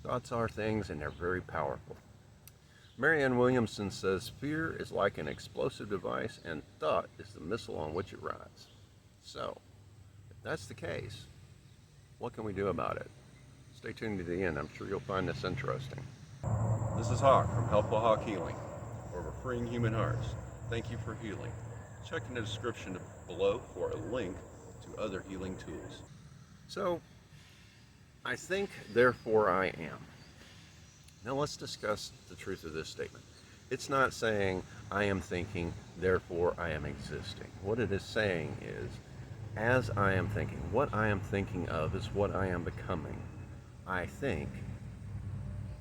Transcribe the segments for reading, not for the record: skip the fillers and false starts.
Thoughts are things, and they're very powerful. Marianne Williamson says, fear is like an explosive device, and thought is the missile on which it rides. So, if that's the case, what can we do about it? Stay tuned to the end. I'm sure you'll find this interesting. This is Hawk from Helpful Hawk Healing, where we're freeing human hearts. Thank you for healing. Check in the description below for a link to other healing tools. So, I think, therefore I am. Now let's discuss the truth of this statement. It's not saying I am thinking, therefore I am existing. What it is saying is, as I am thinking, what I am thinking of is what I am becoming. I think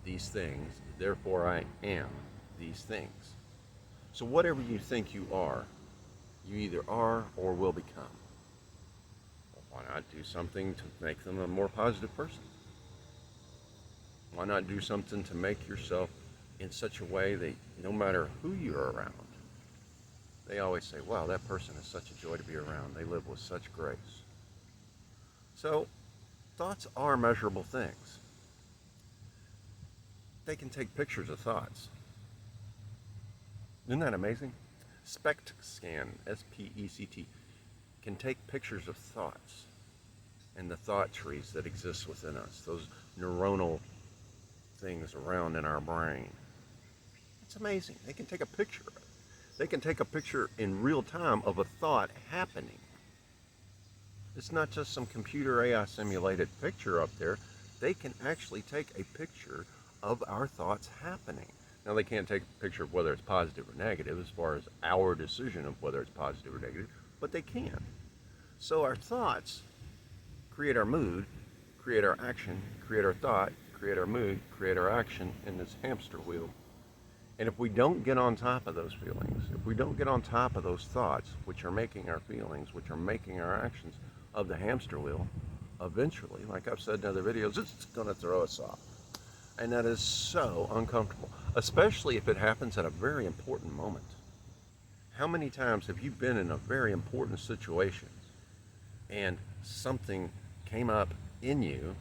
these things, therefore I am these things. So whatever you think you are, you either are or will become. Well, why not do something to make them a more positive person? Why not do something to make yourself in such a way that no matter who you're around, they always say, wow, that person is such a joy to be around. They live with such grace. So thoughts are measurable things. They can take pictures of thoughts. Isn't that amazing? SPECT scan, S-P-E-C-T, can take pictures of thoughts and the thought trees that exist within us, those neuronal things around in our brain. It's amazing. They can take a picture of it. They can take a picture in real time of a thought happening. It's not just some computer AI simulated picture up there. They can actually take a picture of our thoughts happening. Now, they can't take a picture of whether it's positive or negative as far as our decision of whether it's positive or negative, but they can. So our thoughts create our mood, create our action, create our thought, create our mood, create our action in this hamster wheel. And if we don't get on top of those feelings, if we don't get on top of those thoughts, which are making our feelings, which are making our actions of the hamster wheel, eventually, like I've said in other videos, it's going to throw us off. And that is so uncomfortable, especially if it happens at a very important moment. How many times have you been in a very important situation and something came up in you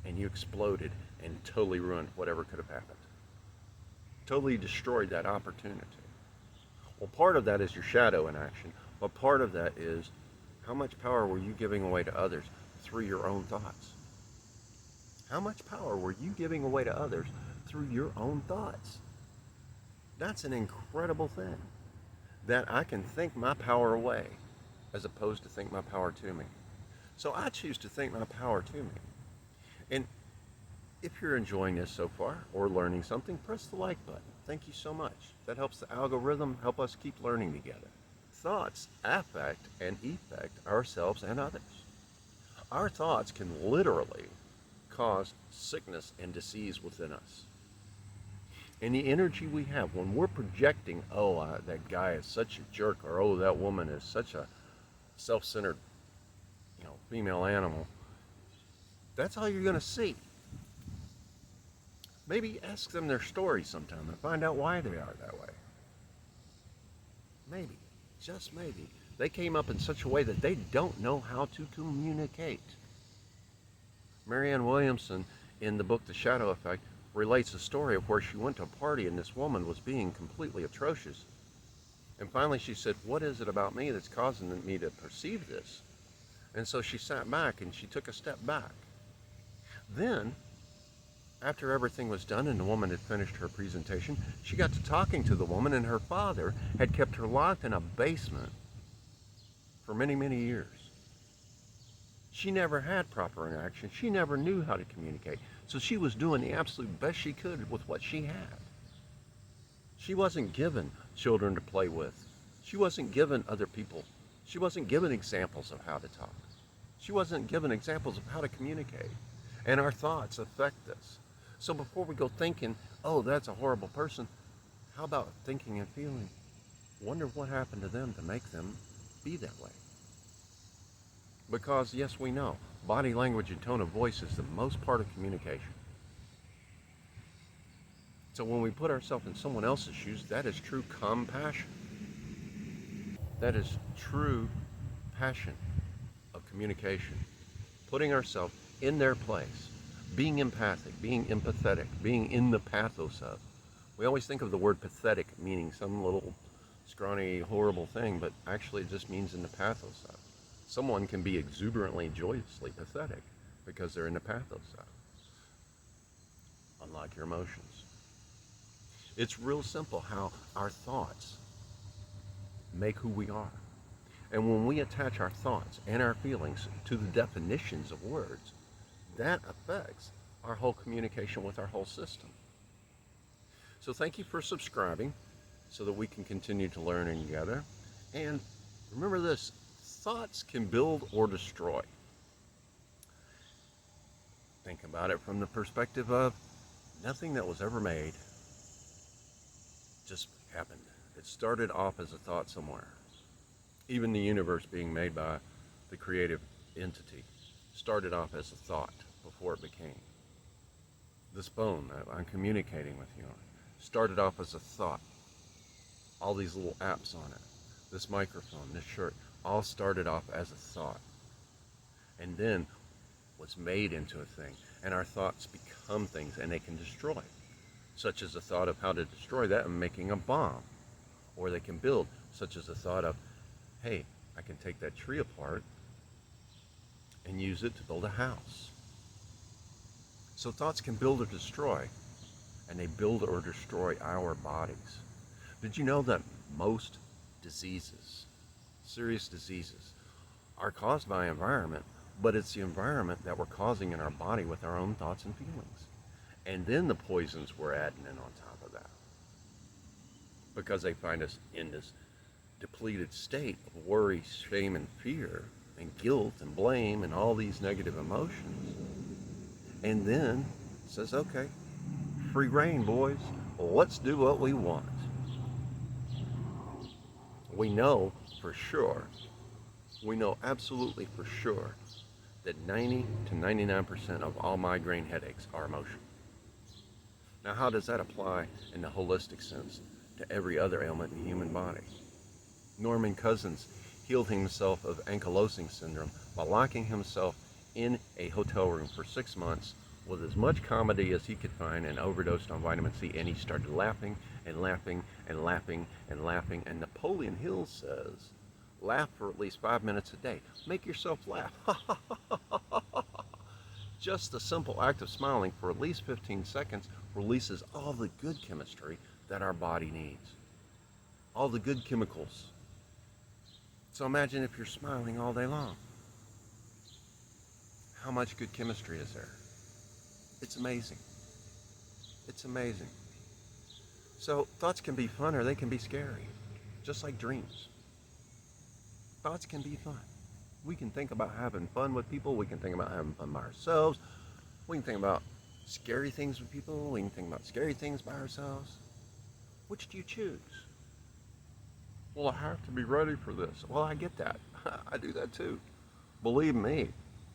and you exploded and totally ruined whatever could have happened? Totally destroyed that opportunity. Well, part of that is your shadow in action, but part of that is how much power were you giving away to others through your own thoughts? How much power were you giving away to others through your own thoughts? That's an incredible thing, that I can think my power away as opposed to think my power to me. So I choose to think my power to me. And if you're enjoying this so far or learning something, press the like button. Thank you so much. That helps the algorithm help us keep learning together. Thoughts affect and effect ourselves and others. Our thoughts can literally cause sickness and disease within us. And the energy we have when we're projecting, that guy is such a jerk, or oh, that woman is such a self-centered, female animal, that's all you're going to see. Maybe ask them their story sometime and find out why they are that way. Maybe, just maybe, they came up in such a way that they don't know how to communicate. Marianne Williamson, in the book The Shadow Effect, relates a story of where she went to a party and this woman was being completely atrocious. And finally she said, what is it about me that's causing me to perceive this? And so she sat back and she took a step back. Then, after everything was done and the woman had finished her presentation, she got to talking to the woman, and her father had kept her locked in a basement for many, many years. She never had proper interaction. She never knew how to communicate. So she was doing the absolute best she could with what she had. She wasn't given children to play with. She wasn't given other people. She wasn't given examples of how to talk. She wasn't given examples of how to communicate. And our thoughts affect this. So before we go thinking, oh, that's a horrible person, how about thinking and feeling, wonder what happened to them to make them be that way? Because, yes, we know, body language and tone of voice is the most part of communication. So when we put ourselves in someone else's shoes, that is true compassion. That is true passion of communication. Putting ourselves in their place, being empathic, being empathetic, being in the pathos of. We always think of the word pathetic meaning some little scrawny, horrible thing, but actually it just means in the pathos of. Someone can be exuberantly, joyously pathetic because they're in the pathos of, unlike your emotions. It's real simple how our thoughts make who we are. And when we attach our thoughts and our feelings to the definitions of words, that affects our whole communication with our whole system. So thank you for subscribing so that we can continue to learn together. And remember this, thoughts can build or destroy. Think about it from the perspective of nothing that was ever made just happened. It started off as a thought somewhere. Even the universe being made by the creative entity started off as a thought before it became. This phone that I'm communicating with you on started off as a thought. All these little apps on it, this microphone, this shirt, all started off as a thought. And then was made into a thing. And our thoughts become things and they can destroy. Such as the thought of how to destroy that and making a bomb. Or they can build, such as the thought of, hey, I can take that tree apart and use it to build a house. So thoughts can build or destroy, and they build or destroy our bodies. Did you know that most diseases, serious diseases, are caused by environment, but it's the environment that we're causing in our body with our own thoughts and feelings. And then the poisons we're adding in on top of that. Because they find us in this depleted state of worry, shame, and fear, and guilt, and blame, and all these negative emotions. And then it says, okay, free reign, boys. Let's do what we want. We know for sure, we know absolutely for sure that 90 to 99% of all migraine headaches are emotional. Now, how does that apply in the holistic sense to every other ailment in the human body? Norman Cousins healed himself of ankylosing syndrome by locking himself in a hotel room for 6 months with as much comedy as he could find and overdosed on vitamin C, and he started laughing and laughing and laughing and laughing. And Napoleon Hill says, laugh for at least 5 minutes a day. Make yourself laugh. Just the simple act of smiling for at least 15 seconds releases all the good chemistry that our body needs. All the good chemicals. So imagine if you're smiling all day long. How much good chemistry is there? It's amazing. It's amazing. So thoughts can be fun or they can be scary, just like dreams. Thoughts can be fun. We can think about having fun with people. We can think about having fun by ourselves. We can think about scary things with people. We can think about scary things by ourselves. Which do you choose? Well, I have to be ready for this. Well, I get that. I do that too. Believe me,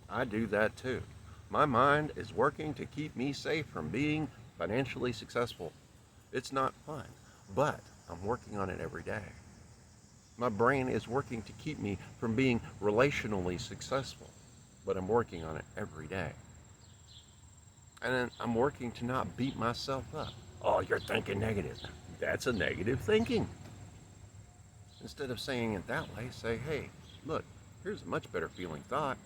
I do that too. My mind is working to keep me safe from being financially successful. It's not fun, but I'm working on it every day. My brain is working to keep me from being relationally successful, but I'm working on it every day. And then I'm working to not beat myself up. Oh, you're thinking negative. That's a negative thinking. Instead of saying it that way, say, hey, look, here's a much better feeling thought.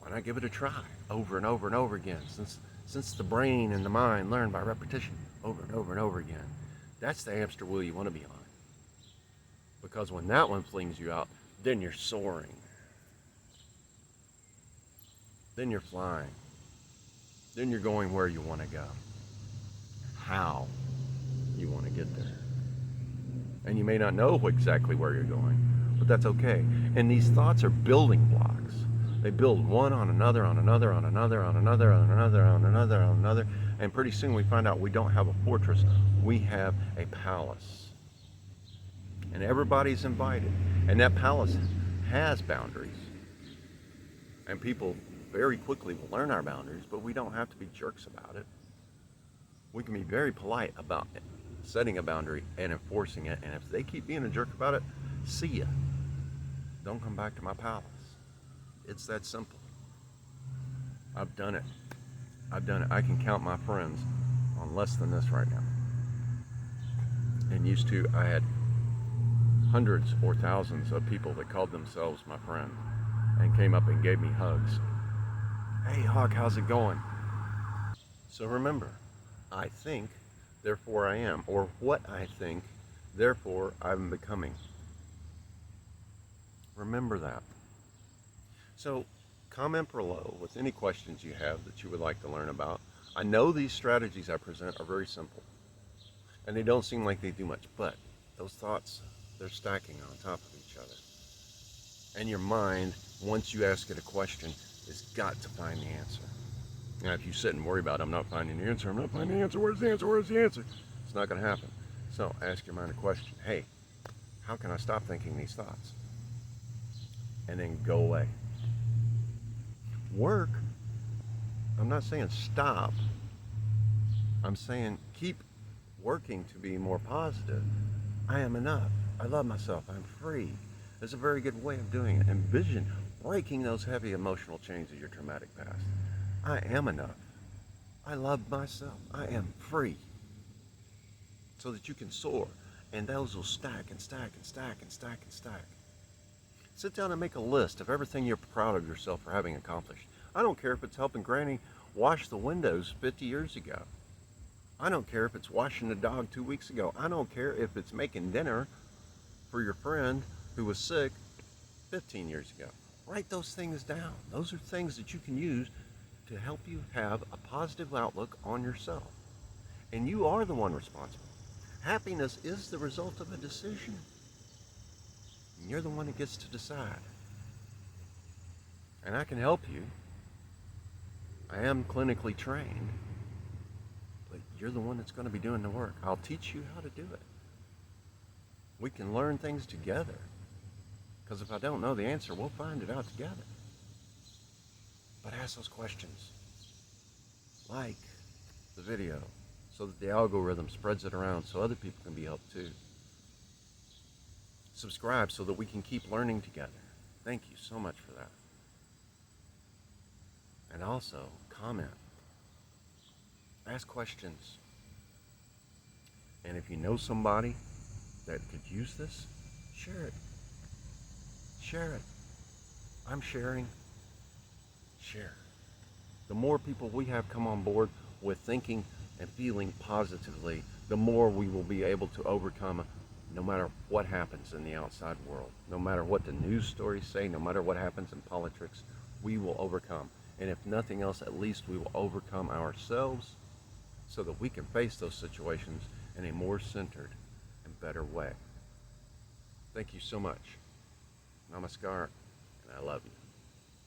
Why not give it a try over and over and over again? Since the brain and the mind learn by repetition over and over and over again. That's the hamster wheel you want to be on. Because when that one flings you out, then you're soaring. Then you're flying. Then you're going where you want to go. How you want to get there. And you may not know exactly where you're going, but that's okay. And these thoughts are building blocks. They build one on another, on another, on another, on another, on another, on another, on another. And pretty soon we find out we don't have a fortress. We have a palace. And everybody's invited. And that palace has boundaries. And people very quickly will learn our boundaries, but we don't have to be jerks about it. We can be very polite about it, setting a boundary and enforcing it. And if they keep being a jerk about it, see ya. Don't come back to my palace. It's that simple. I've done it. I've done it. I can count my friends on less than this right now. And used to, I had hundreds or thousands of people that called themselves my friend and came up and gave me hugs. Hey, Hawk, how's it going? So remember, I think, therefore I am, or what I think, therefore I'm becoming. Remember that. So comment below with any questions you have that you would like to learn about. I know these strategies I present are very simple, and they don't seem like they do much, but those thoughts, they're stacking on top of each other. And your mind, once you ask it a question, has got to find the answer. Now, if you sit and worry about, I'm not finding the answer, I'm not finding the answer, where's the answer, where's the answer? It's not going to happen. So ask your mind a question. Hey, how can I stop thinking these thoughts? And then go away. Work, I'm not saying stop. I'm saying keep working to be more positive. I am enough. I love myself. I'm free. It's a very good way of doing it. Envision breaking those heavy emotional chains of your traumatic past. I am enough. I love myself. I am free. So that you can soar. And those will stack and stack and stack and stack and stack. Sit down and make a list of everything you're proud of yourself for having accomplished. I don't care if it's helping Granny wash the windows 50 years ago. I don't care if it's washing the dog 2 weeks ago. I don't care if it's making dinner for your friend who was sick 15 years ago. Write those things down. Those are things that you can use to help you have a positive outlook on yourself. And you are the one responsible. Happiness is the result of a decision. And you're the one that gets to decide. And I can help you. I am clinically trained. But you're the one that's going to be doing the work. I'll teach you how to do it. We can learn things together. Because if I don't know the answer, we'll find it out together. But ask those questions. Like the video so that the algorithm spreads it around so other people can be helped too. Subscribe so that we can keep learning together. Thank you so much for that. And also, comment. Ask questions. And if you know somebody that could use this, share it. Share it. I'm sharing. Share. The more people we have come on board with thinking and feeling positively, the more we will be able to overcome no matter what happens in the outside world. No matter what the news stories say, no matter what happens in politics, we will overcome. And if nothing else, at least we will overcome ourselves so that we can face those situations in a more centered and better way. Thank you so much. Namaskar, and I love you.